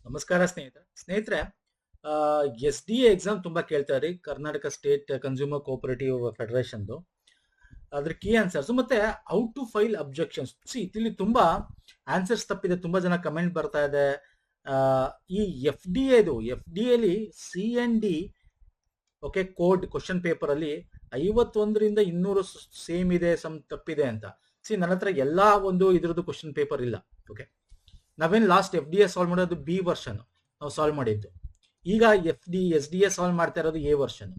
ನಮಸ್ಕಾರ ಸ್ನೇಹಿತರೆ S D exam ತುಂಬಾ ಕೇಳ್ತಾರೆ ಕರ್ನಾಟಕ ಸ್ಟೇಟ್ ಕನ್ಸ್ಯೂಮರ್ ಕೋಆಪರೇಟಿವ್ ಫೆಡರೇಷನ್ದು. ಅದ್ರ ಕೀ ಆನ್ಸರ್ಸ್ ಮತ್ತೆ ಹೌ ಟು ಫೈಲ್ ಅಬ್ಜೆಕ್ಷನ್ಸ್. ಇಲ್ಲಿ ತುಂಬಾ ಆನ್ಸರ್ಸ್ ತಪ್ಪಿದೆ, ತುಂಬಾ ಜನ ಕಮೆಂಟ್ ಬರ್ತಾ ಇದೆ. ಈ ಎಫ್ ಡಿ ಎಲ್ಲಿ C N D okay code question paper ಅಲ್ಲಿ 51ರಿಂದ 200 ಸೇಮ್ ಇದೆ, ಸಮ್ ತಪ್ಪಿದೆ ಅಂತ. ನನ್ನ ಹತ್ರ ಎಲ್ಲಾ ಒಂದು ಇದ್ರದ್ದು ಕ್ವಶನ್ ಪೇಪರ್ ಇಲ್ಲ. ಓಕೆ, ನಾವೇನು last F D A solve ಮಾಡೋದು ಬಿ ವರ್ಷನ್ ನಾವು ಸಾಲ್ವ್ ಮಾಡಿದ್ದು. ಈಗ ಎಸ್ ಡಿ ಎ ಸಾಲ್ವ್ ಮಾಡ್ತಾ ಇರೋದು ಎ ವರ್ಷನ್.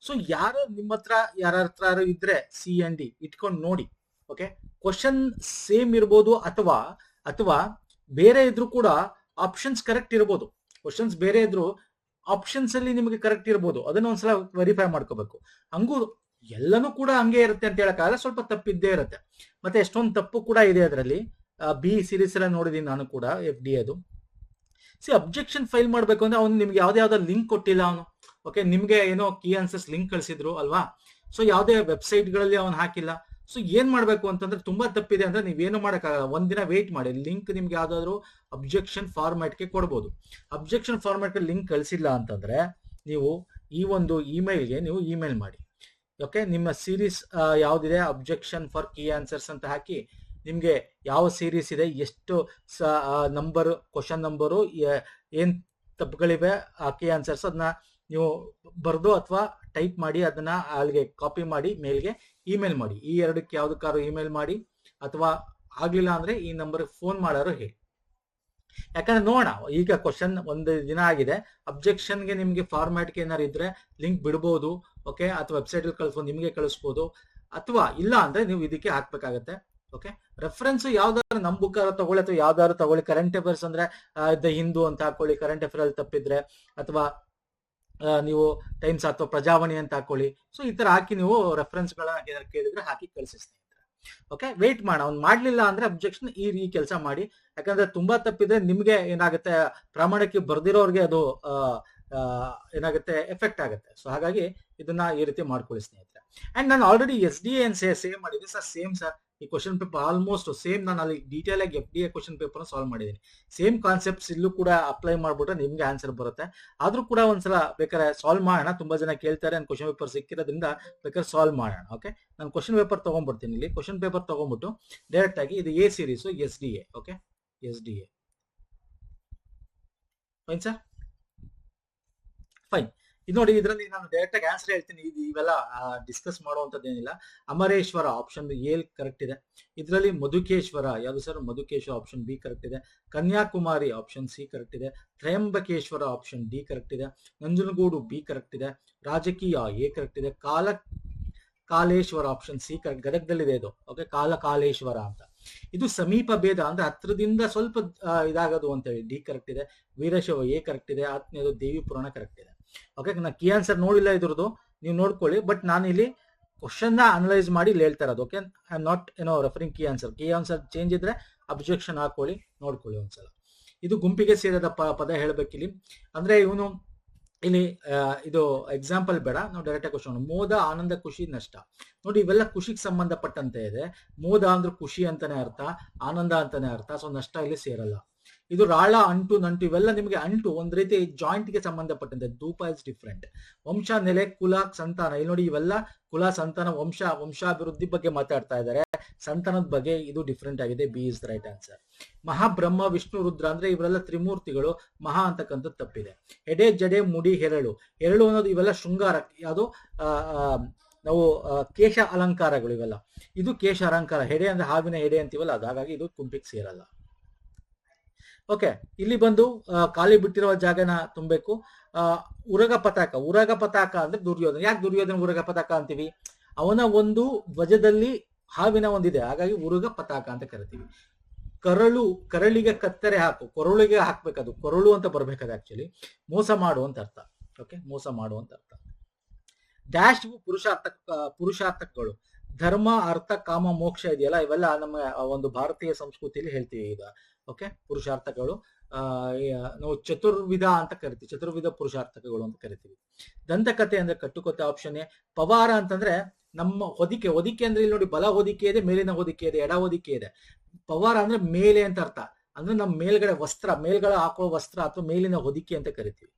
ಸೊ ಯಾರು ನಿಮ್ಮ ಹತ್ರ ಯಾರ ಹತ್ರ ಇದ್ರೆ ಸಿ ಎನ್ ಡಿ ಇಟ್ಕೊಂಡು ನೋಡಿ. ಓಕೆ, ಕ್ವಶನ್ ಸೇಮ್ ಇರ್ಬೋದು ಅಥವಾ ಅಥವಾ ಬೇರೆ ಇದ್ರು ಕೂಡ ಆಪ್ಷನ್ಸ್ ಕರೆಕ್ಟ್ ಇರ್ಬೋದು. ಕ್ವಶನ್ಸ್ ಬೇರೆ ಇದ್ರು ಆಪ್ಷನ್ಸ್ ಅಲ್ಲಿ ನಿಮಗೆ ಕರೆಕ್ಟ್ ಇರ್ಬೋದು. ಅದನ್ನ ಒಂದ್ಸಲ ವೆರಿಫೈ ಮಾಡ್ಕೋಬೇಕು. ಹಂಗೂ ಎಲ್ಲನೂ ಕೂಡ ಹಂಗೆ ಇರುತ್ತೆ ಅಂತ ಹೇಳಕ್ಕಾಗಲ್ಲ, ಸ್ವಲ್ಪ ತಪ್ಪಿದ್ದೇ ಇರುತ್ತೆ. ಮತ್ತೆ ಎಷ್ಟೊಂದು ತಪ್ಪು ಕೂಡ ಇದೆ ಅದರಲ್ಲಿ. ಬಿ ಸೀರೀಸ್ ಎಲ್ಲ ನೋಡಿದೀನಿ ನಾನು ಕೂಡ ಎಫ್ ಡಿ ಅದು. ಅಬ್ಜೆಕ್ಷನ್ ಫೈಲ್ ಮಾಡ್ಬೇಕು ಅಂದ್ರೆ ಅವ್ನು ನಿಮ್ಗೆ ಯಾವ್ದಾವ್ದೋ ಲಿಂಕ್ ಕೊಟ್ಟಿಲ್ಲ ಅವನು. ಓಕೆ, ನಿಮ್ಗೆ ಏನೋ ಕೀ ಆನ್ಸರ್ಸ್ ಲಿಂಕ್ ಕಳಿಸಿದ್ರು ಅಲ್ವಾ. ಸೊ ಯಾವುದೇ ವೆಬ್ಸೈಟ್ ಗಳಲ್ಲಿ ಅವನು ಹಾಕಿಲ್ಲ. ಸೊ ಏನ್ ಮಾಡ್ಬೇಕು ಅಂತಂದ್ರೆ ತುಂಬಾ ತಪ್ಪಿದೆ ಅಂದ್ರೆ ನೀವೇನು ಮಾಡಕ್ಕಾಗಲ್ಲ, ಒಂದಿನ ವೇಟ್ ಮಾಡಿ. ಲಿಂಕ್ ನಿಮ್ಗೆ ಯಾವ್ದಾದ್ರು ಅಬ್ಜೆಕ್ಷನ್ ಫಾರ್ಮ್ಯಾಟ್ಗೆ ಕೊಡ್ಬೋದು. ಅಬ್ಜೆಕ್ಷನ್ ಫಾರ್ಮ್ಯಾಟ್ಗೆ ಲಿಂಕ್ ಕಳಿಸಿಲ್ಲ ಅಂತಂದ್ರೆ ನೀವು ಈ ಒಂದು ಇಮೇಲ್ಗೆ ನೀವು ಇಮೇಲ್ ಮಾಡಿ. ಓಕೆ, ನಿಮ್ಮ ಸೀರೀಸ್ ಯಾವ್ದಿದೆ ಅಬ್ಜೆಕ್ಷನ್ ಫಾರ್ ಕೀ ಆನ್ಸರ್ಸ್ ಅಂತ ಹಾಕಿ, ನಿಮ್ಗೆ ಯಾವ ಸೀರೀಸ್ ಇದೆ, ಎಷ್ಟು ನಂಬರ್, ಕ್ವಶನ್ ನಂಬರು, ಏನ್ ತಪ್ಪುಗಳಿವೆ, ಆ ಕೀ ಆನ್ಸರ್ಸ್ ಅದನ್ನ ನೀವು ಬರೆದು ಅಥವಾ ಟೈಪ್ ಮಾಡಿ ಅದನ್ನ ಅಲ್ಲಿಗೆ ಕಾಪಿ ಮಾಡಿ ಮೇಲ್ಗೆ ಇಮೇಲ್ ಮಾಡಿ. ಈ ಎರಡಕ್ಕೆ ಯಾವ್ದಕ್ಕಾದ್ರು ಇಮೇಲ್ ಮಾಡಿ, ಅಥವಾ ಆಗ್ಲಿಲ್ಲ ಅಂದ್ರೆ ಈ ನಂಬರ್ ಫೋನ್ ಮಾಡೋರು ಹೇಳಿ. ಯಾಕಂದ್ರೆ ನೋಡೋಣ, ಈಗ ಕ್ವಶನ್ ಒಂದು ದಿನ ಆಗಿದೆ. ಅಬ್ಜೆಕ್ಷನ್ಗೆ ನಿಮ್ಗೆ ಫಾರ್ಮ್ಯಾಟ್ಗೆ ಏನಾರು ಇದ್ರೆ ಲಿಂಕ್ ಬಿಡ್ಬೋದು. ಓಕೆ, ಅಥವಾ ವೆಬ್ಸೈಟ್ ಅಲ್ಲಿ ಕಳಿಸ್ಬೋದು, ನಿಮ್ಗೆ ಕಳಿಸ್ಬೋದು. ಅಥವಾ ಇಲ್ಲ ಅಂದ್ರೆ ನೀವು ಇದಕ್ಕೆ ಹಾಕ್ಬೇಕಾಗತ್ತೆ. ಓಕೆ, ರೆಫರೆನ್ಸ್ ಯಾವ್ದಾದ್ರು ನಮ್ ಬುಕ್ ತಗೊಳ್ಳಿ ಅಥವಾ ಯಾವ್ದಾದ್ರು ತಗೊಳ್ಳಿ. ಕರೆಂಟ್ ಅಫೇರ್ಸ್ ಅಂದ್ರೆ ದ ಹಿಂದೂ ಅಂತ ಹಾಕೊಳ್ಳಿ, ಕರೆಂಟ್ ಅಫೇರ್ ಅಲ್ಲಿ ತಪ್ಪಿದ್ರೆ. ಅಥವಾ ನೀವು ಟೈಮ್ಸ್ ಅಥವಾ ಪ್ರಜಾವಾಣಿ ಅಂತ ಹಾಕೊಳ್ಳಿ. ಸೊ ಈ ತರ ಹಾಕಿ ನೀವು ರೆಫರೆನ್ಸ್ ಗಳನ್ನ ಕೇಳಿದ್ರೆ ಹಾಕಿ ಕಳಿಸಿ ಸ್ನೇಹಿತರೆ. ಓಕೆ, ವೇಟ್ ಮಾಡೋಣ. ಅವ್ನು ಮಾಡ್ಲಿಲ್ಲ ಅಂದ್ರೆ ಅಬ್ಜೆಕ್ಷನ್ ಈ ಕೆಲಸ ಮಾಡಿ. ಯಾಕಂದ್ರೆ ತುಂಬಾ ತಪ್ಪಿದ್ರೆ ನಿಮ್ಗೆ ಏನಾಗುತ್ತೆ, ಪ್ರಾಮಾಣಿಕ ಬರ್ದಿರೋರ್ಗೆ ಅದು ಏನಾಗುತ್ತೆ, ಎಫೆಕ್ಟ್ ಆಗುತ್ತೆ. ಸೊ ಹಾಗಾಗಿ ಇದನ್ನ ಈ ರೀತಿ ಮಾಡ್ಕೊಳ್ಳಿ ಸ್ನೇಹಿತರೆ. ಅಂಡ್ ನಾನು already S D N save ಮಾಡಿದ್ದೀನಿ ಸರ್. ಸೇಮ್ ಸರ್, ಈ ಕ್ವಶನ್ ಪೇಪರ್ ಆಲ್ಮೋಸ್ಟ್ ಸೇಮ್. ನಾನು ಅಲ್ಲಿ ಡೀಟೇಲ್ ಆಗಿ F D A question paper solve ಮಾಡಿದ್ದೀನಿ. ಸೇಮ್ ಕಾನ್ಸೆಪ್ಟ್ಸ್ ಇಲ್ಲೂ ಕೂಡ ಅಪ್ಲೈ ಮಾಡ್ಬಿಟ್ರೆ ನಿಮ್ಗೆ ಆನ್ಸರ್ ಬರುತ್ತೆ. ಆದ್ರೂ ಕೂಡ ಒಂದ್ಸಲ ಬೇಕಾದ್ರೆ ಸಾಲ್ವ್ ಮಾಡೋಣ. ತುಂಬಾ ಜನ ಕೇಳ್ತಾರೆ, ನಾನು ಕ್ವಶನ್ ಪೇಪರ್ ಸಿಕ್ಕಿರೋದ್ರಿಂದ ಬೇಕಾದ್ರೆ ಸಾಲ್ವ್ ಮಾಡೋಣ. ಓಕೆ, ನಾನು ಕ್ವಶನ್ ಪೇಪರ್ ತಗೊಂಡ್ಬಿಡ್ತೀನಿ. ಇಲ್ಲಿ ಕ್ವಶನ್ ಪೇಪರ್ ತಗೊಂಡ್ಬಿಟ್ಟು ಡೈರೆಕ್ಟ್ ಆಗಿ ಇದು A series S D A. Okay, S D A fine sir, fine. ಇದು ನೋಡಿ, ಇದರಲ್ಲಿ ನಾನು ಡೈರೆಕ್ಟ್ ಆಗಿ ಆನ್ಸರ್ ಹೇಳ್ತೀನಿ. ಇವೆಲ್ಲ ಡಿಸ್ಕಸ್ ಮಾಡುವಂತದ್ದೇನಿಲ್ಲ. ಅಮರೇಶ್ವರ ಆಪ್ಷನ್ ಎ ಕರೆಕ್ಟ್ ಇದೆ. ಇದರಲ್ಲಿ ಮಧುಕೇಶ್ವರ ಯಾವುದು sir, Madhukeshwara option B correct ಇದೆ. ಕನ್ಯಾಕುಮಾರಿ ಆಪ್ಷನ್ ಸಿ ಕರೆಕ್ಟ್ ಇದೆ. ತ್ರಯಂಬಕೇಶ್ವರ ಆಪ್ಷನ್ ಡಿ ಕರೆಕ್ಟ್ ಇದೆ. ನಂಜನಗೂಡು ಬಿ ಕರೆಕ್ಟ್ ಇದೆ. ರಾಜಕೀಯ ಎ ಕರೆಕ್ಟ್ ಇದೆ. ಕಾಲೇಶ್ವರ ಆಪ್ಷನ್ ಸಿ ಕರೆಕ್ಟ್, ಗದಗದಲ್ಲಿದೆ ಇದು. ಓಕೆ, ಕಾಲೇಶ್ವರ ಅಂತ. ಇದು ಸಮೀಪ ಭೇದ ಅಂದ್ರೆ ಹತ್ರದಿಂದ ಸ್ವಲ್ಪ ಇದಾಗೋದು ಅಂತ ಹೇಳಿ ಡಿ ಕರೆಕ್ಟ್ ಇದೆ. ವೀರಶೈವ ಎ ಕರೆಕ್ಟ್ ಇದೆ. ಆತ್ಮೀಯದು ದೇವಿ ಪುರಾಣ ಕರೆಕ್ಟ್ ಇದೆ. ಓಕೆ, ನಾ ಕೀ ಆನ್ಸರ್ ನೋಡಿಲ್ಲ ಇದ್ರದ್ದು, ನೀವು ನೋಡ್ಕೊಳ್ಳಿ. ಬಟ್ ನಾನು ಇಲ್ಲಿ ಕ್ವಶನ್ ನ ಅನಲೈಸ್ ಮಾಡಿ ಇಲ್ಲಿ ಹೇಳ್ತಾ ಇರೋದು. Okay, I am not referring key answer. Key answer change ಇದ್ರೆ ಅಬ್ಜೆಕ್ಷನ್ ಹಾಕೊಳ್ಳಿ, ನೋಡ್ಕೊಳ್ಳಿ ಒಂದ್ಸಲ. ಇದು ಗುಂಪಿಗೆ ಸೇರಿದ ಪದ ಹೇಳ್ಬೇಕಿಲ್ಲಿ. ಅಂದ್ರೆ ಇವನು ಇಲ್ಲಿ ಇದು ಎಕ್ಸಾಂಪಲ್ ಬೇಡ, ನಾವು ಡೈರೆಕ್ಟ್ ಆಗಿ ಕ್ವಶನ್. ಮೋದ, ಆನಂದ, ಖುಷಿ, ನಷ್ಟ. ನೋಡಿ, ಇವೆಲ್ಲ ಖುಷಿಗೆ ಸಂಬಂಧಪಟ್ಟಂತೆ ಇದೆ. ಮೋದ ಅಂದ್ರೆ ಖುಷಿ ಅಂತಾನೆ ಅರ್ಥ, ಆನಂದ ಅಂತಾನೆ ಅರ್ಥ. ಸೊ ನಷ್ಟ ಇಲ್ಲಿ ಸೇರಲ್ಲ. ಇದು ರಾಳ, ಅಂಟು, ನಂಟು, ಇವೆಲ್ಲ ನಿಮಗೆ ಅಂಟು ಒಂದ್ ರೀತಿ ಜಾಯಿಂಟ್ ಗೆ ಸಂಬಂಧಪಟ್ಟಂತೆ. ಧೂಪ ಇಸ್ ಡಿಫ್ರೆಂಟ್. ವಂಶ, ನೆಲೆ, ಕುಲ, ಸಂತಾನ. ಇಲ್ಲಿ ನೋಡಿ, ಇವೆಲ್ಲ ಕುಲ, ಸಂತಾನ, ವಂಶಾಭಿವೃದ್ಧಿ ಬಗ್ಗೆ ಮಾತಾಡ್ತಾ ಇದ್ದಾರೆ. ಸಂತಾನದ ಬಗ್ಗೆ ಇದು ಡಿಫ್ರೆಂಟ್ ಆಗಿದೆ. B is the right answer. Mahabrahma, Vishnu, Rudra ಅಂದ್ರೆ ಇವರೆಲ್ಲ ತ್ರಿಮೂರ್ತಿಗಳು. ಮಹಾ ಅಂತಕ್ಕಂಥದ್ದು ತಪ್ಪಿದೆ. ಎಡೆ, ಜಡೆ, ಮುಡಿ, ಹೆರಳು. ಹೆರಳು ಅನ್ನೋದು ಇವೆಲ್ಲ ಶೃಂಗಾರ. ಯಾವುದು ನಾವು ಕೇಶ ಅಲಂಕಾರಗಳು ಇವೆಲ್ಲ. ಇದು ಕೇಶ ಅಲಂಕಾರ. ಹೆಡೆ ಅಂದ್ರೆ ಹಾವಿನ ಹೆಡೆ ಅಂತೀವಲ್ಲ ಅದು. ಹಾಗಾಗಿ ಇದು ಗುಂಪಿಗೆ ಸೇರಲ್ಲ. ಓಕೆ, ಇಲ್ಲಿ ಬಂದು ಖಾಲಿ ಬಿಟ್ಟಿರುವ ಜಾಗನ ತುಂಬಬೇಕು. ಉರಗ ಪತಾಕ ಅಂದ್ರೆ ದುರ್ಯೋಧನ. ಯಾಕೆ ದುರ್ಯೋಧನ ಉರಗ ಪತಾಕ ಅಂತೀವಿ? ಅವನ ಒಂದು ಧ್ವಜದಲ್ಲಿ ಹಾವಿನ ಒಂದಿದೆ, ಹಾಗಾಗಿ ಉರುಗ ಪತಾಕ ಅಂತ ಕರಿತೀವಿ. ಕರಳಿಗೆ ಕತ್ತರೆ ಹಾಕು, ಕೊರಳಿಗೆ ಹಾಕ್ಬೇಕದು. ಕೊರಳು ಅಂತ ಬರ್ಬೇಕದು ಆಕ್ಚುಲಿ. ಮೋಸ ಮಾಡು ಅಂತ ಅರ್ಥ. ಓಕೆ, ಮೋಸ ಮಾಡು ಅಂತ ಅರ್ಥ. ಡ್ಯಾಶ್ ಪುರುಷಾರ್ಥಕಗಳು. ಧರ್ಮ, ಅರ್ಥ, ಕಾಮ, ಮೋಕ್ಷ ಇದೆಯಲ್ಲ, ಇವೆಲ್ಲ ನಮ್ಮ ಒಂದು ಭಾರತೀಯ ಸಂಸ್ಕೃತಿಯಲ್ಲಿ ಹೇಳ್ತೀವಿ ಈಗ. ಓಕೆ, ಪುರುಷಾರ್ಥಗಳು ನಾವು ಚತುರ್ವಿಧ ಅಂತ ಕರಿತೀವಿ. ಚತುರ್ವಿಧ ಪುರುಷಾರ್ಥಕಗಳು ಅಂತ ಕರಿತೀವಿ. ದಂತಕತೆ ಅಂದ್ರೆ ಕಟ್ಟುಕತೆ, ಆಪ್ಷನ್ ಎ. ಪವಾರ ಅಂತಂದ್ರೆ ನಮ್ಮ ಹೊದಿಕೆ. ಹೊದಿಕೆ ಅಂದ್ರೆ ಇಲ್ಲಿ ನೋಡಿ, ಬಲ ಹೊದಿಕೆ ಇದೆ, ಮೇಲಿನ ಹೊದಿಕೆ ಇದೆ, ಎಡ ಹೊದಿಕೆ ಇದೆ. ಪವಾರ ಅಂದ್ರೆ ಮೇಲೆ ಅಂತ ಅರ್ಥ. ಅಂದ್ರೆ ನಮ್ಮ ಮೇಲ್ಗಡೆ ವಸ್ತ್ರ, ಮೇಲ್ಗಡೆ ಹಾಕೋ ವಸ್ತ್ರ ಅಥವಾ ಮೇಲಿನ ಹೊದಿಕೆ ಅಂತ ಕರಿತೀವಿ.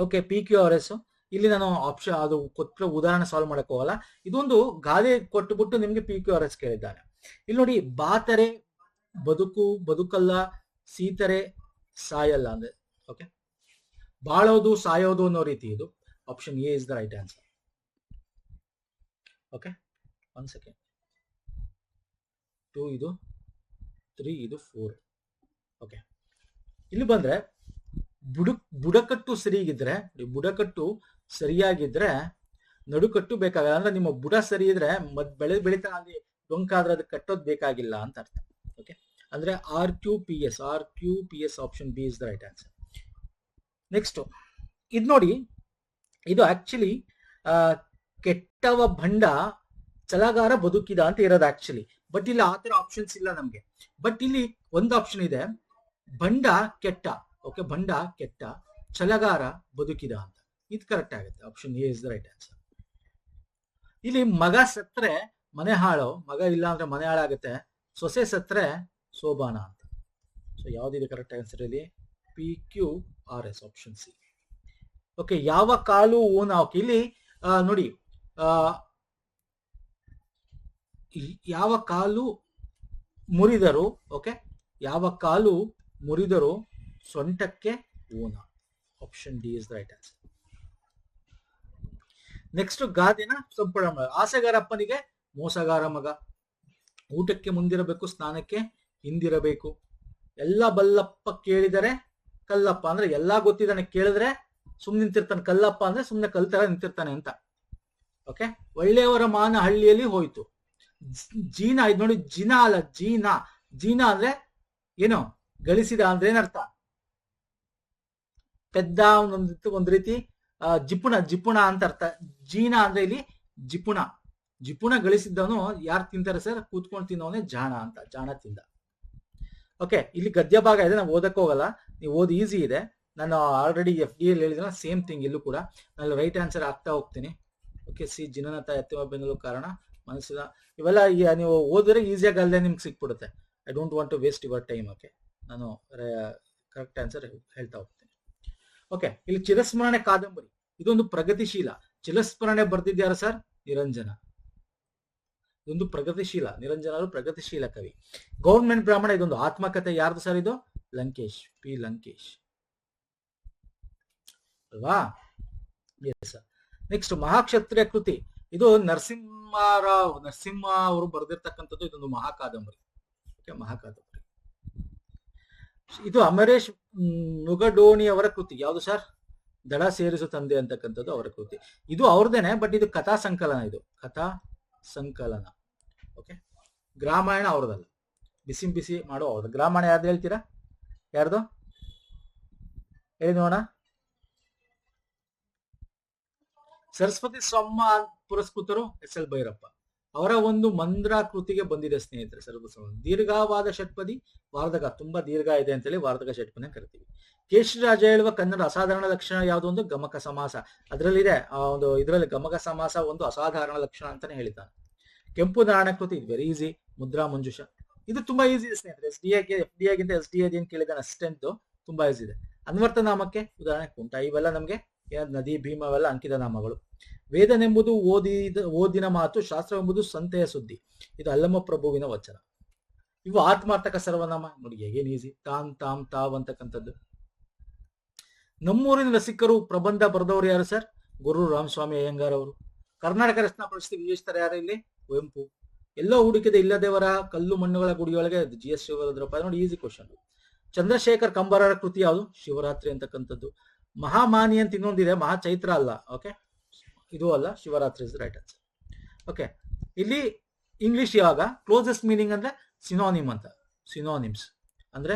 Okay, P Q R S. ಇಲ್ಲಿ ನಾನು ಆಪ್ಷನ್ ಅದು ಕೊಟ್ಟ ಉದಾಹರಣೆ ಸಾಲ್ವ್ ಮಾಡಕ್ ಹೋಗಲ್ಲ. ಇದೊಂದು ಗಾದೆ ಕೊಟ್ಟುಬಿಟ್ಟು ನಿಮ್ಗೆ ಪಿ ಕ್ಯೂ ಆರ್ ಎಸ್ ಕೇಳಿದ್ದಾನೆ. ಇಲ್ಲಿ ನೋಡಿ, ಬಾತರೆ ಬದುಕಲ್ಲ, ಸೀತರೆ ಸಾಯಲ್ಲ ಅಂದ್ರೆ ಓಕೆ, ಬಾಳೋದು ಸಾಯೋದು ಅನ್ನೋ ರೀತಿ ಇದು. Option A is the right answer. Okay, 1 second. 2 ಇದು, 3 ಇದು, 4. ಓಕೆ, ಇಲ್ಲಿ ಬಂದ್ರೆ ಬುಡಕಟ್ಟು ಸರಿಯಾಗಿದ್ರೆ, ಬುಡಕಟ್ಟು ಸರಿಯಾಗಿದ್ರೆ ನಡುಕಟ್ಟು ಬೇಕಾಗಲ್ಲ. ಅಂದ್ರೆ ನಿಮ್ಮ ಬುಡ ಸರಿ ಇದ್ರೆ ಬೆಳೀತಾ ಅಲ್ಲಿ ಡೊಂಕಾದ್ರೆ ಅದಕ್ಕೆ ಕಟ್ಟೋದು ಬೇಕಾಗಿಲ್ಲ ಅಂತ ಅರ್ಥ. ಓಕೆ, ಅಂದ್ರೆ RQPS option B is the right answer. Next ಇದು ನೋಡಿ, ಇದು ಆಕ್ಚುಲಿ ಕೆಟ್ಟವ ಭಂಡ ಛಲಗಾರ ಬದುಕಿದ ಅಂತ ಇರೋದು ಆಕ್ಚುಲಿ. ಬಟ್ ಇಲ್ಲಿ ಆ ತರ ಆಪ್ಷನ್ಸ್ ಇಲ್ಲ ನಮ್ಗೆ. ಬಟ್ ಇಲ್ಲಿ ಒಂದು ಆಪ್ಷನ್ ಇದೆ, ಭಂಡ ಕೆಟ್ಟ. ಓಕೆ, ಭಂಡ ಕೆಟ್ಟ, ಛಲಗಾರ ಬದುಕಿದ ಅಂತ. ಇದು ಕರೆಕ್ಟ್ ಆಗುತ್ತೆ. Option A is the right answer. ಇಲ್ಲಿ ಮಗ ಸತ್ರೆ ಮನೆ ಹಾಳು, ಮಗ ಇಲ್ಲ ಅಂದ್ರೆ ಮನೆ ಹಾಳಾಗುತ್ತೆ. ಸೊಸೆ ಸತ್ರೆ ಸೋಬಾನ ಅಂತ. ಸೊ ಯಾವ್ದಿದೆ ಕರೆಕ್ಟ್ ಆನ್ಸರ್ ಇಲ್ಲಿ? PQRS option C. ಓಕೆ, ಯಾವ ಕಾಲು ಓನ. ಓಕೆ, ಇಲ್ಲಿ ನೋಡಿ, ಯಾವ ಕಾಲು ಮುರಿದರು, ಓಕೆ, ಯಾವ ಕಾಲು ಮುರಿದರು ಸೊಂಟಕ್ಕೆ ಓನ. Option D is the right answer. Next ಗಾದೆನ ಸಂಪೂರ್ಣ ಮಾಡ. ಆಸೆಗಾರಪ್ಪನಿಗೆ ಮೋಸಗಾರ ಮಗ, ಊಟಕ್ಕೆ ಮುಂದಿರಬೇಕು, ಸ್ನಾನಕ್ಕೆ ಹಿಂದಿರಬೇಕು, ಎಲ್ಲ ಬಲ್ಲಪ್ಪ ಕೇಳಿದರೆ ಕಲ್ಲಪ್ಪ. ಅಂದ್ರೆ ಎಲ್ಲಾ ಗೊತ್ತಿದ್ದಾನೆ, ಕೇಳಿದ್ರೆ ಸುಮ್ಮನೆ ನಿಂತಿರ್ತಾನೆ. ಕಲ್ಲಪ್ಪ ಅಂದ್ರೆ ಸುಮ್ಮನೆ ಕಲ್ತರ ನಿಂತಿರ್ತಾನೆ ಅಂತ. ಓಕೆ, ಒಳ್ಳೆಯವರ ಮಾನ ಹಳ್ಳಿಯಲ್ಲಿ ಹೋಯ್ತು. ಜೀನಾ, ಇದು ನೋಡಿ, ಜಿನಾ ಅಲ್ಲ, ಜೀನಾ. ಜೀನಾ ಅಂದ್ರೆ ಏನು? ಗಳಿಸಿದ ಅಂದ್ರೆ ಏನರ್ಥ? ಪೆದ್ದ, ಒಂದು ರೀತಿ ಜಿಪುಣ ಅಂತ ಅರ್ಥ. ಜೀನಾ ಅಂದ್ರೆ ಇಲ್ಲಿ ಜಿಪುಣ ಗಳಿಸಿದ್ದವನು ಯಾರು ತಿಂತಾರೆ ಸರ್? ಕೂತ್ಕೊಂಡು ತಿನ್ನೋನೆ ಜಾಣ ಅಂತ, ಜಾಣ ತಿಂದ. ಓಕೆ, ಇಲ್ಲಿ ಗದ್ಯ ಭಾಗ ಇದೆ, ನಾವು ಓದಕ್ಕೆ ಹೋಗಲ್ಲ, ನೀವು ಓದಿ, ಈಸಿ ಇದೆ. ನಾನು ಆಲ್ರೆಡಿ FD ಅಲ್ಲಿ ಹೇಳಿದ್ರೆ ಸೇಮ್ ಥಿಂಗ್ ಇಲ್ಲೂ ಕೂಡ ನಾನು ರೈಟ್ ಆನ್ಸರ್ ಆಗ್ತಾ ಹೋಗ್ತೀನಿ. ಓಕೆ, ಸಿ ಜಿನನತ ಎತ್ತುವ ಬೆನ್ನಲು ಕಾರಣ ಮನಸ್ಸಿನ, ಇವೆಲ್ಲ ನೀವು ಓದಿದ್ರೆ ಈಸಿಯಾಗಿ ಅಲ್ಲದೆ ನಿಮ್ಗೆ ಸಿಕ್ಬಿಡುತ್ತೆ. I don't want to waste your time. Okay, ನಾನು ಕರೆಕ್ಟ್ ಆನ್ಸರ್ ಹೇಳ್ತಾ ಹೋಗ್ತೀನಿ. ಓಕೆ, ಇಲ್ಲಿ ಚಿರಸ್ಮರಣೆ ಕಾದಂಬರಿ, ಇದೊಂದು ಪ್ರಗತಿಶೀಲ. ಚಿರಸ್ಮರಣೆ ಬರ್ದಿದ್ಯಾರ ಸರ್? ನಿರಂಜನ. ಇದೊಂದು ಪ್ರಗತಿಶೀಲ, ನಿರಂಜನರು ಪ್ರಗತಿಶೀಲ ಕವಿ. ಗೌರ್ಮೆಂಟ್ ಬ್ರಾಹ್ಮಣ, ಇದೊಂದು ಆತ್ಮಕಥೆ. ಯಾರ್ದು ಸರ್ ಇದು? ಲಂಕೇಶ್, ಪಿ ಲಂಕೇಶ್ ಅಲ್ವಾ? ಎಸ್. ನೆಕ್ಸ್ಟ್ ಮಹಾಕ್ಷತ್ರಿಯ ಕೃತಿ, ಇದು ನರಸಿಂಹ ಅವರು ಬರೆದಿರ್ತಕ್ಕಂಥದ್ದು. ಇದೊಂದು ಮಹಾಕಾದಂಬರಿ. ಓಕೆ, ಮಹಾಕಾದಂಬರಿ. ಇದು ಅಮರೇಶ್ ನುಗಡೋಣಿ ಅವರ ಕೃತಿ. ಯಾವುದು ಸರ್? ದಡ ಸೇರಿಸು ತಂದೆ ಅಂತಕ್ಕಂಥದ್ದು ಅವರ ಕೃತಿ. ಇದು ಅವ್ರದೇನೆ, ಬಟ್ ಇದು ಕಥಾ ಸಂಕಲನ. ಇದು ಕಥಾ ಸಂಕಲನ. ಓಕೆ, ಗ್ರಾಮಾಯಣ ಅವ್ರದಲ್ಲ, ಬಿಸಿ ಮಾಡೋ ಅವ್ರದ್ದು. ಗ್ರಾಮಾಯಣ ಯಾರ್ದು ಹೇಳ್ತೀರಾ? ಯಾರ್ದು ಹೇಳಿ ನೋಡೋಣ. ಸರಸ್ವತಿ ಸಮ್ಮಾನ್ ಪುರಸ್ಕೃತರು SL ಭೈರಪ್ಪ. ಅವರ ಒಂದು ಮಂದ್ರ ಕೃತಿಗೆ ಬಂದಿದೆ ಸ್ನೇಹಿತರೆ. ಸರ್ವಸಮನ್ ದೀರ್ಘವಾದ ಷಟ್ಪದಿ ವಾರ್ಧಕ, ತುಂಬಾ ದೀರ್ಘ ಇದೆ ಅಂತೇಳಿ ವಾರ್ಧಕ ಷಟ್ಪದಿ ಕರಿತೀವಿ. ಕೇಶರಾಜ ಹೇಳುವ ಕನ್ನಡ ಅಸಾಧಾರಣ ಲಕ್ಷಣ ಯಾವುದು? ಒಂದು ಗಮಕ ಸಮಾಸ. ಅದರಲ್ಲಿದೆ ಒಂದು, ಇದರಲ್ಲಿ ಗಮಕ ಸಮಾಸ ಒಂದು ಅಸಾಧಾರಣ ಲಕ್ಷಣ ಅಂತಾನೆ ಹೇಳಿದ್ದಾನೆ. ಕೆಂಪು ನಾರಾಯಣ ಕೃತಿ, ವೆರಿ ಈಸಿ. ಮುದ್ರಾ ಮಂಜುಷ, ಇದು ತುಂಬಾ ಈಸಿ ಇದೆ ಸ್ನೇಹಿತರೆ. FDA ಗಿಂತ SDA ಏನ್ ಕೇಳಿದಾನೆ ಅಷ್ಟೆಂಟು ತುಂಬಾ ಈಸಿ ಇದೆ. ಅನ್ವರ್ಥ ನಾಮಕ್ಕೆ ಉದಾಹರಣೆ ಕುಂಟ. ಇವೆಲ್ಲ ನಮ್ಗೆ ನದಿ, ಭೀಮ ಅವೆಲ್ಲ ಅಂಕಿತ ನಾಮಗಳು. ವೇದನೆಂಬುದು ಓದಿನ ಮಾತು, ಶಾಸ್ತ್ರವೆಂಬುದು ಸಂತೆಯ ಸುದ್ದಿ. ಇದು ಅಲ್ಲಮ್ಮ ಪ್ರಭುವಿನ ವಚನ. ಇವು ಆತ್ಮಾರ್ಥಕ ಸರ್ವನಾಮ. ನೋಡಿ ಹೇಗೇನ್ ಈಸಿ. ತಾಮ್ ತಾವ್ ಅಂತಕ್ಕಂಥದ್ದು. ನಮ್ಮೂರಿನ ರಸಿಕರು ಪ್ರಬಂಧ ಬರೆದವರು ಯಾರು ಸರ್? ಗುರು ರಾಮಸ್ವಾಮಿ ಅಯ್ಯಂಗಾರ್ ಅವರು. ಕರ್ನಾಟಕ ರತ್ನ ಪ್ರಶಸ್ತಿ ವಿಜೇತರ ಯಾರು ಇಲ್ಲಿ? ಕುವೆಂಪು. ಎಲ್ಲೋ ಹುಡುಕಿದ ಇಲ್ಲದೇವರ ಕಲ್ಲು ಮಣ್ಣುಗಳ ಗುಡಿಯೊಳಗೆ GS ಶಿವರುದ್ರಪ್ಪ. ನೋಡಿ ಈಸಿ ಕ್ವಶನ್. ಚಂದ್ರಶೇಖರ್ ಕಂಬಾರರ ಕೃತಿ ಯಾವುದು? ಶಿವರಾತ್ರಿ ಅಂತಕ್ಕಂಥದ್ದು. ಮಹಾಮಾನಿ ಅಂತ ಇನ್ನೊಂದಿದೆ, ಮಹಾ ಚೈತ್ರ ಅಲ್ಲ. ಓಕೆ, ಇದು ಅಲ್ಲ, Shivaratri is right answer. Okay, ಇಲ್ಲಿ ಇಂಗ್ಲಿಷ್ ಯಾವಾಗ ಕ್ಲೋಸೆಸ್ಟ್ ಮೀನಿಂಗ್ ಅಂದ್ರೆ ಸಿನೋನಿಮ್ ಅಂತ. ಸಿನೋನಿಮ್ಸ್ ಅಂದ್ರೆ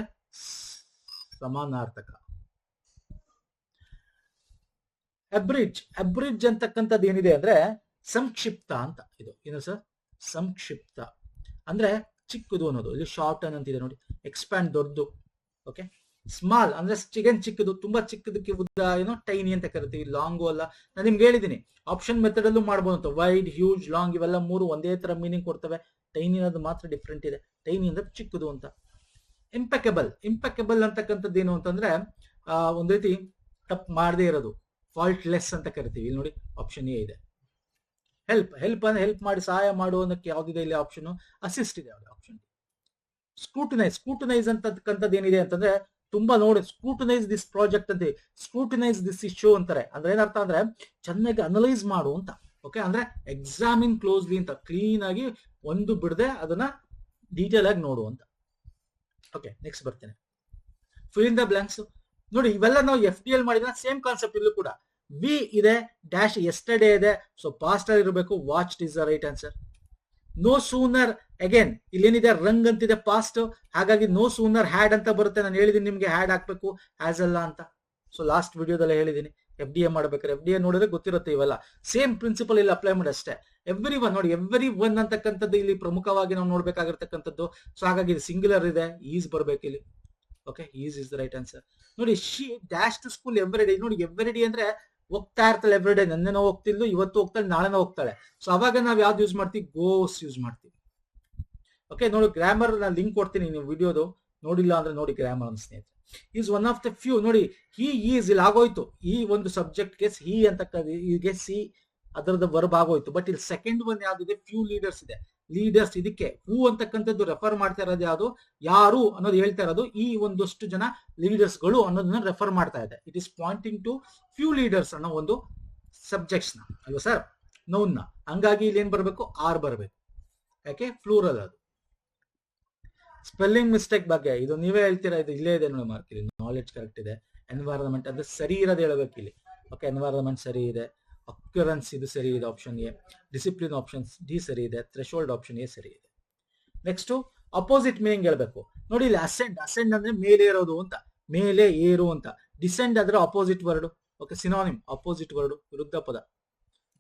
ಸಮಾನಾರ್ಥಕ. ಅಬ್ರಿಡ್ಜ್ ಅಂತಕ್ಕಂಥದ್ದು ಏನಿದೆ ಅಂದ್ರೆ ಸಂಕ್ಷಿಪ್ತ ಅಂತ. ಇದು ಏನು ಸರ್? ಸಂಕ್ಷಿಪ್ತ ಅಂದ್ರೆ ಚಿಕ್ಕದು ಅನ್ನೋದು. ಇಲ್ಲಿ ಶಾರ್ಟ್ ಅಂತಿದೆ ನೋಡಿ. ಎಕ್ಸ್ಪ್ಯಾಂಡ್ ದೊಡ್ಡದು. ಓಕೆ, ಸ್ಮಾಲ್ ಅಂದ್ರೆ ಚಿಕ್ಕದು, ತುಂಬಾ ಚಿಕ್ಕದಕ್ಕೆ ಉದ್ದ ಏನೋ ಟೈನಿ ಅಂತ ಕರಿತೀವಿ. ಲಾಂಗು ಅಲ್ಲ. ನಾನು ನಿಮ್ಗೆ ಹೇಳಿದೀನಿ ಆಪ್ಷನ್ ಮೆಥಡ್ ಅಲ್ಲೂ ಮಾಡ್ಬೋದು. ವೈಡ್, ಹ್ಯೂಜ್, ಲಾಂಗ್ ಇವೆಲ್ಲ ಮೂರು ಒಂದೇ ತರ ಮೀನಿಂಗ್ ಕೊಡ್ತವೆ. ಟೈನಿ ಅನ್ನೋದು ಮಾತ್ರ ಡಿಫ್ರೆಂಟ್ ಇದೆ. ಟೈನಿ ಅಂದ್ರೆ ಚಿಕ್ಕದು ಅಂತ. ಇಂಪೆಕಬಲ್ ಅಂತಕ್ಕಂಥದ್ದು ಏನು ಅಂತಂದ್ರೆ ಒಂದ್ ರೀತಿ ತಪ್ಪು ಮಾಡದೇ ಇರೋದು, ಫಾಲ್ಟ್ಲೆಸ್ ಅಂತ ಕರಿತೀವಿ. ಇಲ್ಲಿ ನೋಡಿ ಆಪ್ಷನ್ ಎ ಇದೆ. ಹೆಲ್ಪ್ ಮಾಡಿ ಸಹಾಯ ಮಾಡುವುದಕ್ಕೆ ಯಾವ್ದಿದೆ ಇಲ್ಲಿ ಆಪ್ಷನ್? ಅಸಿಸ್ಟ್ ಇದೆ ಆಪ್ಷನ್. ಸ್ಕ್ರೂಟನೈಸ್ ಅಂತಕ್ಕಂಥದ್ದು ಏನಿದೆ ಅಂತಂದ್ರೆ ತುಂಬಾ ನೋಡಿ, ಸ್ಕ್ರೂಟನೈಸ್ ದಿಸ್ ಪ್ರಾಜೆಕ್ಟ್ ಅಂತ, ಸ್ಕ್ರೂಟನೈಸ್ ದಿಸ್ ಇಶ್ಯೂ ಅಂತಾರೆ. ಅಂದ್ರೆ ಏನರ್ಥ ಅಂದ್ರೆ ಚೆನ್ನಾಗಿ ಅನಲೈಸ್ ಮಾಡು ಅಂತ. ಓಕೆ, ಅಂದ್ರೆ ಎಕ್ಸಾಮಿನ್ ಕ್ಲೋಸ್ಲಿ ಅಂತ, ಕ್ಲೀನ್ ಆಗಿ ಒಂದು ಬಿಡದೆ ಅದನ್ನ ಡೀಟೇಲ್ ಆಗಿ ನೋಡು ಅಂತ. ಓಕೆ, ನೆಕ್ಸ್ಟ್ ಬರ್ತೇನೆ. ಫಿಲ್ ಇನ್ ದ ಬ್ಲಾಂಕ್ಸ್ ನೋಡಿ, ಇವೆಲ್ಲ ನಾವು FDL ಮಾಡಿದ್ರೆ ಸೇಮ್ ಕಾನ್ಸೆಪ್ಟ್ ಇಲ್ಲೂ ಕೂಡ. ವಿ ಇದೆ, ಡ್ಯಾಶ್ ಎಸ್ಟರ್ಡೇ ಇದೆ, ಸೊ ಪಾಸ್ಟ್ ಅಲ್ಲಿ ಇರಬೇಕು. Watched is the right answer. No sooner, again ಇಲ್ಲೇನಿದೆ ರಂಗ್ ಅಂತಿದೆ ಪಾಸ್ಟ್, ಹಾಗಾಗಿ ನೋ ಸೂನರ್ ಹ್ಯಾಡ್ ಅಂತ ಬರುತ್ತೆ. ನಾನು ಹೇಳಿದೀನಿ ನಿಮ್ಗೆ ಹ್ಯಾಡ್ ಹಾಕ್ಬೇಕು, ಹ್ಯಾಸ್ ಅಲ್ಲ ಅಂತ. ಸೊ ಲಾಸ್ಟ್ ವಿಡಿಯೋದಲ್ಲೇ ಹೇಳಿದೀನಿ. FDA ಮಾಡ್ಬೇಕಾದ್ರೆ FDA ನೋಡಿದ್ರೆ ಗೊತ್ತಿರುತ್ತೆ ಇವೆಲ್ಲ. ಸೇಮ್ ಪ್ರಿನ್ಸಿಪಲ್ ಇಲ್ಲಿ ಅಪ್ಲೈ ಮಾಡಿ ಅಷ್ಟೇ. ಎವ್ರಿ ಒನ್ ನೋಡಿ, ಎವ್ರಿ ಒನ್ ಅಂತಕ್ಕಂಥದ್ದು ಇಲ್ಲಿ ಪ್ರಮುಖವಾಗಿ ನಾವು ನೋಡ್ಬೇಕಾಗಿರ್ತಕ್ಕಂಥದ್ದು. ಸೊ ಹಾಗಾಗಿ ಇದು ಸಿಂಗ್ಯುಲರ್ ಇದೆ, ಈಸ್ ಬರ್ಬೇಕು ಇಲ್ಲಿ. Okay, is is the right answer. ನೋಡಿ, she dash to school every day. ನೋಡಿ ಎವ್ರಿ ಡೇ ಅಂದ್ರೆ ಹೋಗ್ತಾ ಇರ್ತಾಳೆ ಎವ್ರಿ ಡೇ. ನೆನ್ನೆನೋ ಹೋಗ್ತಿದ್ಲು, ಇವತ್ತು ಹೋಗ್ತಾಳೆ, ನಾಳೆನೋ ಹೋಗ್ತಾಳೆ. ಸೊ ಅವಾಗ ನಾವ್ ಯಾವ್ದು ಯೂಸ್ ಮಾಡ್ತೀವಿ? ಗೋಸ್ ಯೂಸ್ ಮಾಡ್ತೀವಿ. ಓಕೆ, ನೋಡಿ ಗ್ರಾಮರ್ ನಾನು ಲಿಂಕ್ ಕೊಡ್ತೀನಿ, ನೀವು ವಿಡಿಯೋದು ನೋಡಿಲ್ಲ ಅಂದ್ರೆ ನೋಡಿ ಗ್ರಾಮರ್ ಅಂತ ಸ್ನೇಹಿತರೆ. Is one of the few. ನೋಡಿ ಹಿ ಈಸ್ ಇಲ್ಲಿ ಆಗೋಯ್ತು, ಈ ಒಂದು ಸಬ್ಜೆಕ್ಟ್ಗೆ ಹಿ ಅಂತಕ್ಕಂಥ ಸಿ ಅದರದ ವರ್ಬ್ ಆಗೋಯ್ತು. ಬಟ್ ಇಲ್ಲಿ ಸೆಕೆಂಡ್ ಒನ್ ಯಾವ್ದಿದೆ? ಫ್ಯೂ ಲೀಡರ್ಸ್ ಇದೆ. ಲೀಡರ್ಸ್ ಇದಕ್ಕೆ ಹೂ ಅಂತಕ್ಕಂಥದ್ದು ರೆಫರ್ ಮಾಡ್ತಾ ಇರೋದು ಯಾವುದು? ಯಾರು ಅನ್ನೋದು ಹೇಳ್ತಾ ಇರೋದು ಈ ಒಂದಷ್ಟು ಜನ ಲೀಡರ್ಸ್ ಗಳು ಅನ್ನೋದನ್ನ ರೆಫರ್ ಮಾಡ್ತಾ ಇದೆ. It is pointing to few leaders ಅನ್ನೋ ಒಂದು ಸಬ್ಜೆಕ್ಟ್ಸ್ ನ ಅಲ್ವಾ ಸರ್, ನೌನ್ ನ. ಹಂಗಾಗಿ ಇಲ್ಲಿ ಏನ್ ಬರಬೇಕು? ಆರ್ ಬರಬೇಕು. ಯಾಕೆ? ಫ್ಲೂರಲ್ ಅದು. ಸ್ಪೆಲ್ಲಿಂಗ್ ಮಿಸ್ಟೇಕ್ ಬಗ್ಗೆ ಇದು ನೀವೇ ಹೇಳ್ತೀರಾ, ಇದು ಇಲ್ಲೇ ಇದೆ ನೋಡಿ ಮಾರ್ಕ್. ಇಲ್ಲಿ ನಾಲೆಡ್ಜ್ ಕರೆಕ್ಟ್ ಇದೆ. ಎನ್ವೈರನ್ಮೆಂಟ್ ಅದು ಸರಿ ಇರೋದು ಹೇಳ್ಬೇಕು ಇಲ್ಲಿ. ಓಕೆ, ಎನ್ವೈರನ್ಮೆಂಟ್ ಸರಿ ಇದೆ. ಅಕ್ಯುರೆನ್ಸ್ ಇದು ಸರಿ ಇದೆ, option A. Discipline option D ಸರಿ ಇದೆ. ಥ್ರೆಶೋಲ್ಡ್ ಆಪ್ಷನ್ ಎ ಸರಿ ಇದೆ. ನೆಕ್ಸ್ಟ್ ಅಪೋಸಿಟ್ ಮೀನಿಂಗ್ ಹೇಳ್ಬೇಕು. ನೋಡಿ ಇಲ್ಲಿ ಅಸೆಂಡ್ ಅಂದ್ರೆ ಮೇಲೆ ಇರೋದು ಅಂತ, ಮೇಲೆ ಏರು ಅಂತ. ಡಿಸೆಂಡ್ ಆದ್ರೆ opposite word. Okay, synonym opposite word, ವಿರುದ್ಧ ಪದ.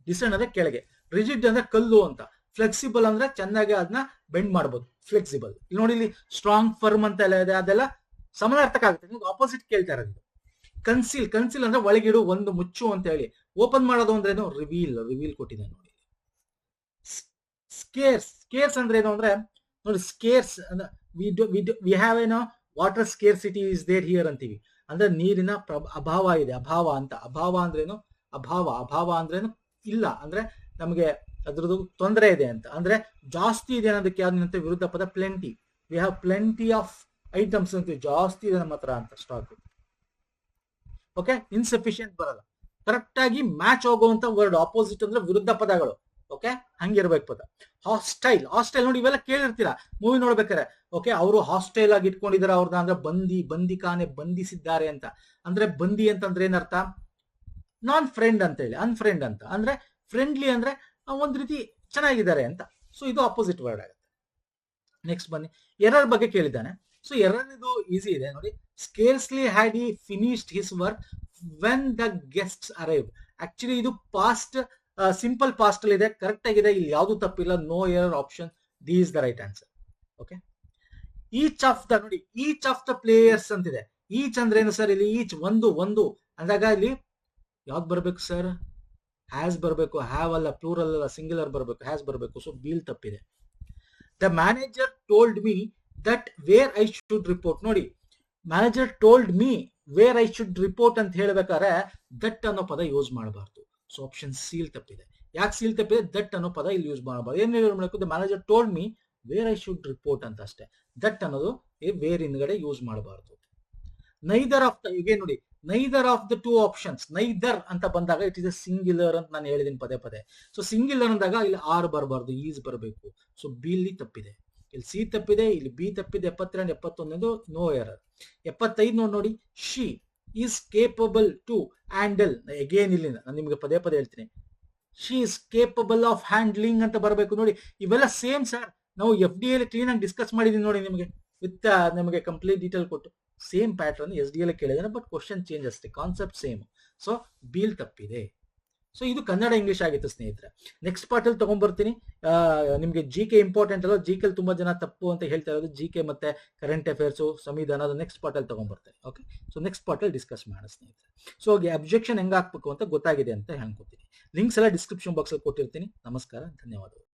ಡಿಸೆಂಡ್ ಅಂದ್ರೆ ಕೆಳಗೆ. ರಿಜಿಡ್ ಅಂದ್ರೆ ಕಲ್ಲು ಅಂತ. ಫ್ಲೆಕ್ಸಿಬಲ್ ಅಂದ್ರೆ ಚೆನ್ನಾಗಿ ಅದನ್ನ ಬೆಂಡ್ ಮಾಡಬಹುದು, ಫ್ಲೆಕ್ಸಿಬಲ್. ಇಲ್ಲಿ ನೋಡಿ ಇಲ್ಲಿ ಸ್ಟ್ರಾಂಗ್, ಫರ್ಮ್ ಅಂತ ಎಲ್ಲ ಇದೆ, ಅದೆಲ್ಲ ಸಮಾನಾರ್ಥಕ ಆಗುತ್ತೆ. ನಿಮ್ಗೆ ಆಪೋಸಿಟ್ ಕೇಳ್ತಾ ಇರೋದು. ಕನ್ಸಿಲ್ ಅಂದ್ರೆ ಒಳಗಿಡು, ಒಂದು ಮುಚ್ಚು ಅಂತ ಹೇಳಿ. ಓಪನ್ ಮಾಡೋದು ಅಂದ್ರೆ ಏನು? ರಿವೀಲ್ ಕೊಟ್ಟಿದೆ ನೋಡಿ. ಸ್ಕೇರ್ಸ್ ಅಂದ್ರೆ ಏನು ಅಂದ್ರೆ ನೋಡಿ, ಸ್ಕೇರ್ಸ್ ವಿ ಹ್ಯಾವ್ ಏನೋ water scarcity is there here ಅಂತೀವಿ. ಅಂದ್ರೆ ನೀರಿನ ಅಭಾವ ಇದೆ, ಅಭಾವ ಅಂತ. ಅಭಾವ ಅಂದ್ರೇನು? ಅಭಾವ ಅಂದ್ರೇನು? ಇಲ್ಲ ಅಂದ್ರೆ ನಮಗೆ ಅದ್ರದ್ದು ತೊಂದರೆ ಇದೆ ಅಂತ. ಅಂದ್ರೆ ಜಾಸ್ತಿ ಇದೆ ಅನ್ನೋದಕ್ಕೆ ಯಾವ್ದಂತೆ ವಿರುದ್ಧ ಪದ? Plenty. We have plenty of items ಅಂತೀವಿ, ಜಾಸ್ತಿ ಇದೆ ನಮ್ಮ ಹತ್ರ ಅಂತ ಸ್ಟಾಕ್. ಓಕೆ, ಇನ್ಸಫಿಶಿಯಂಟ್ ಬರಲ್ಲ. ಕರೆಕ್ಟ್ ಆಗಿ ಮ್ಯಾಚ್ ಹೋಗುವಂತ ವರ್ಡ್. ಆಪೋಸಿಟ್ ಅಂದ್ರೆ ವಿರುದ್ಧ ಪದಗಳು. ಓಕೆ, ಹಂಗಿರ್ಬೇಕು ಪದ. ಹಾಸ್ಟೈಲ್ ನೋಡಿ, ಇವೆಲ್ಲ ಕೇಳಿರ್ತೀರಾ ಮೂವಿ ನೋಡ್ಬೇಕಾರೆ. ಓಕೆ, ಅವರು ಹಾಸ್ಟೈಲ್ ಆಗಿ ಇಟ್ಕೊಂಡಿದಾರೆ ಅವ್ರನ್ನ, ಅಂದ್ರೆ ಬಂದಿಖಾನೆ, ಬಂಧಿಸಿದ್ದಾರೆ ಅಂತ. ಅಂದ್ರೆ ಬಂದಿ ಅಂತಂದ್ರೆ ಏನರ್ಥ? ನಾನ್ ಫ್ರೆಂಡ್ ಅಂತ ಹೇಳಿ. ಅನ್ಫ್ರೆಂಡ್ ಅಂತ ಅಂದ್ರೆ ಫ್ರೆಂಡ್ಲಿ ಅಂದ್ರೆ ಒಂದ್ ರೀತಿ ಚೆನ್ನಾಗಿದ್ದಾರೆ ಅಂತ. ಸೊ ಇದು ಅಪೋಸಿಟ್ ವರ್ಡ್ ಆಗುತ್ತೆ. ನೆಕ್ಸ್ಟ್ ಬನ್ನಿ, ಎರರ್ ಬಗ್ಗೆ ಕೇಳಿದ್ದಾನೆ. ಸೊ ಎರರ್ ಇದು ಈಸಿ ಇದೆ ನೋಡಿ. Scarcely had he finished his work when the guests arrive. Actually ಇದು ಪಾಸ್ಟ್, ಸಿಂಪಲ್ ಪಾಸ್ಟ್ ಅಲ್ಲಿ ಇದೆ, ಕರೆಕ್ಟ್ ಆಗಿದೆ. ಇಲ್ಲಿ ಯಾವ್ದು ತಪ್ಪಿಲ್ಲ. No error, option D is the right answer. Okay, each of the players ಅಂತಿದೆ. ಈಚ್ ಅಂದ್ರೆ ಏನು ಸರ್? ಇಲ್ಲಿ ಈಚ್ ಒಂದು ಅಂದಾಗ ಇಲ್ಲಿ ಯಾವ್ದು ಬರ್ಬೇಕು ಸರ್? ಹ್ಯಾಸ್ ಬರಬೇಕು. ಹ್ಯಾವ್ ಅಲ್ಲ, ಪ್ಲೂರಲ್ ಅಲ್ಲ, ಸಿಂಗ್ಯುಲರ್ ಬರಬೇಕು. ಹ್ಯಾಸ್ ಬರಬೇಕು. ಸೊ ಬೀಲ್ ತಪ್ಪಿದೆ. The manager told me that where I should report. ನೋಡಿ, manager told me where I should report ಅಂತ ಹೇಳ್ಬೇಕಾದ್ರೆ ದಟ್ ಅನ್ನೋ ಪದ ಯೂಸ್ ಮಾಡಬಾರ್ದು. ಸೊ ಆಪ್ಷನ್ ಸೀಲ್ ತಪ್ಪಿದೆ. ಯಾಕೆ ಸೀಲ್ ತಪ್ಪಿದೆ? ದಟ್ ಅನ್ನೋ ಪದ ಇಲ್ಲಿ ಯೂಸ್ ಮಾಡಬಾರ್ದು. ಏನ್ ಯೂಸ್ ಮಾಡಬೇಕು? The manager told me where I should report ಅಂತ ಅಷ್ಟೇ. ದಟ್ ಅನ್ನೋದು ವೇರ್ ಹಿಂದ್ಗಡೆ ಯೂಸ್ ಮಾಡಬಾರ್ದು. ನೈದರ್ ಆಫ್ ದ, ಈಗ ನೋಡಿ, neither of the two options. Neither ಅಂತ ಬಂದಾಗ ಇಟ್ ಇಸ್ ಎ ಸಿಂಗ್ಯುಲರ್ ಅಂತ ನಾನು ಹೇಳಿದ್ದೀನಿ ಪದೇ. ಸೊ ಸಿಂಗ್ಯುಲರ್ ಅಂದಾಗ ಇಲ್ಲಿ ಆರ್ ಬರಬಾರ್ದು, ಈಸ್ ಬರಬೇಕು. ಸೊ ಬಿ ಇಲ್ಲಿ ತಪ್ಪಿದೆ, ಇಲ್ಲಿ ಸಿ ತಪ್ಪಿದೆ, ಇಲ್ಲಿ ಬಿ ತಪ್ಪಿದೆ. 72, 71 ನೋ ಎರರ್. 75 ನೋಡಿ, she is capable to handle. Again ಇಲ್ಲಿ ನಾನು ನಿಮ್ಗೆ ಪದೇ ಹೇಳ್ತೀನಿ, she is capable of handling ಅಂತ ಬರಬೇಕು. ನೋಡಿ, ಇವೆಲ್ಲ ಸೇಮ್ ಸರ್. ನಾವು FDA ಕ್ಲೀನ್ ಆಗಿ ಡಿಸ್ಕಸ್ ಮಾಡಿದೀನಿ ನೋಡಿ ನಿಮಗೆ, ವಿತ್ ನಿಮಗೆ ಕಂಪ್ಲೀಟ್ ಡೀಟೇಲ್ ಕೊಟ್ಟು. ಸೇಮ್ ಪ್ಯಾಟರ್ನ್ SDA ಕೇಳಿದಾನೆ, ಬಟ್ ಕ್ವಶನ್ ಚೇಂಜ್ ಅಷ್ಟೇ, ಕಾನ್ಸೆಪ್ಟ್ ಸೇಮ್. ಸೊ ಬೀಲ್ ತಪ್ಪಿದೆ. ಸೊ ಇದು ಕನ್ನಡ ಇಂಗ್ಲಿಷ್ ಆಗಿತ್ತು ಸ್ನೇಹಿತರೆ. ನೆಕ್ಸ್ಟ್ ಪಾರ್ಟ್ ಅಲ್ಲಿ ತಗೊಂಡ್ಬರ್ತೀನಿ. ನಿಮ್ಗೆ GK ಇಂಪಾರ್ಟೆಂಟ್ ಅಲ್ಲ. GK ತುಂಬಾ ಜನ ತಪ್ಪು ಅಂತ ಹೇಳ್ತಾ ಇರೋದು GK ಮತ್ತೆ ಕರೆಂಟ್ ಅಫೇರ್ಸ್, ಸಂವಿಧಾನ, ಅದು ನೆಕ್ಸ್ಟ್ ಪಾರ್ಟ್ ಅಲ್ಲಿ ತಗೊಂಡ್ಬರ್ತಾರೆ. ಓಕೆ, ಸೊ ನೆಕ್ಸ್ಟ್ ಪಾರ್ಟ್ ಅಲ್ಲಿ ಡಿಸ್ಕಸ್ ಮಾಡೋಣ ಸ್ನೇಹಿತರೆ. ಸೊ ಅಬ್ಜೆಕ್ಷನ್ ಹೆಂಗ್ ಹಾಕ್ಬೇಕು ಅಂತ ಗೊತ್ತಾಗಿದೆ ಅಂತ ಹೇಳ್ಕೊತೀನಿ. ಲಿಂಕ್ಸ್ ಎಲ್ಲ ಡಿಸ್ಕ್ರಿಪ್ಷನ್ ಬಾಕ್ಸ್ ಅಲ್ಲಿ ಕೊಟ್ಟಿರ್ತೀನಿ. ನಮಸ್ಕಾರ, ಧನ್ಯವಾದಗಳು.